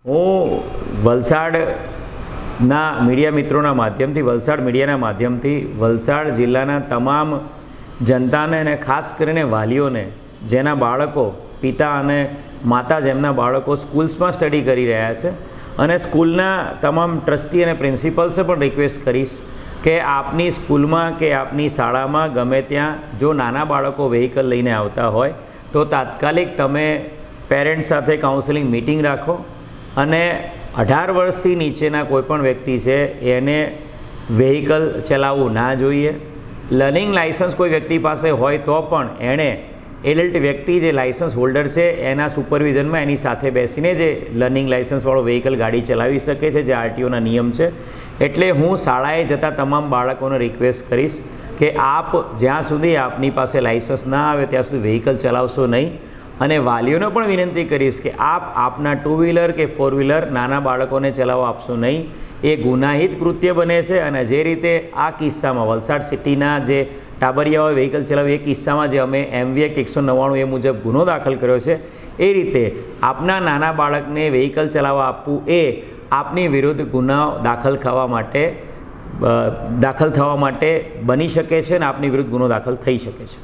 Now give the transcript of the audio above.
હું વલસાડના મીડિયા મિત્રોના માધ્યમથી, વલસાડ મીડિયાના માધ્યમથી વલસાડ જિલ્લાના તમામ જનતાને અને ખાસ કરીને વાલીઓને જેના બાળકો, પિતા અને માતા જેમના બાળકો સ્કૂલ્સમાં સ્ટડી કરી રહ્યા છે અને સ્કૂલના તમામ ટ્રસ્ટી અને પ્રિન્સિપલ્સે પણ રિક્વેસ્ટ કરીશ કે આપની સ્કૂલમાં કે આપની શાળામાં ગમે ત્યાં જો નાના બાળકો વ્હીકલ લઈને આવતા હોય તો તાત્કાલિક તમે પેરેન્ટ્સ સાથે કાઉન્સેલિંગ મિટિંગ રાખો અને 18 વર્ષથી નીચેના કોઈપણ વ્યક્તિ છે એને વ્હીકલ ચલાવવું ના જોઈએ. લર્નિંગ લાઇસન્સ કોઈ વ્યક્તિ પાસે હોય તો પણ એણે એડલ્ટ વ્યક્તિ જે લાઇસન્સ હોલ્ડર છે એના સુપરવિઝનમાં એની સાથે બેસીને જે લર્નિંગ લાઇસન્સવાળો વ્હીકલ ગાડી ચલાવી શકે છે, જે આરટીઓના નિયમ છે. એટલે હું શાળાએ જતા તમામ બાળકોને રિક્વેસ્ટ કરીશ કે આપ જ્યાં સુધી આપની પાસે લાઇસન્સ ના આવે ત્યાં સુધી વ્હીકલ ચલાવશો નહીં. અને વાલીઓને પણ વિનંતી કરીશ કે આપના 2 વ્હીલર કે 4 વ્હીલર નાના બાળકોને ચલાવવા આપશો નહીં. એ ગુનાહિત કૃત્ય બને છે. અને જે રીતે આ કિસ્સામાં વલસાડ સિટીના જે ટાબરિયાઓએ વ્હીકલ ચલાવ્યું એ કિસ્સામાં જે અમે MV એક્ટ 199 એ મુજબ ગુનો દાખલ કર્યો છે, એ રીતે આપના નાના બાળકને વ્હીકલ ચલાવવા આપવું એ આપની વિરુદ્ધ ગુનાઓ દાખલ થવા માટે બની શકે છે અને આપની વિરુદ્ધ ગુનો દાખલ થઈ શકે છે.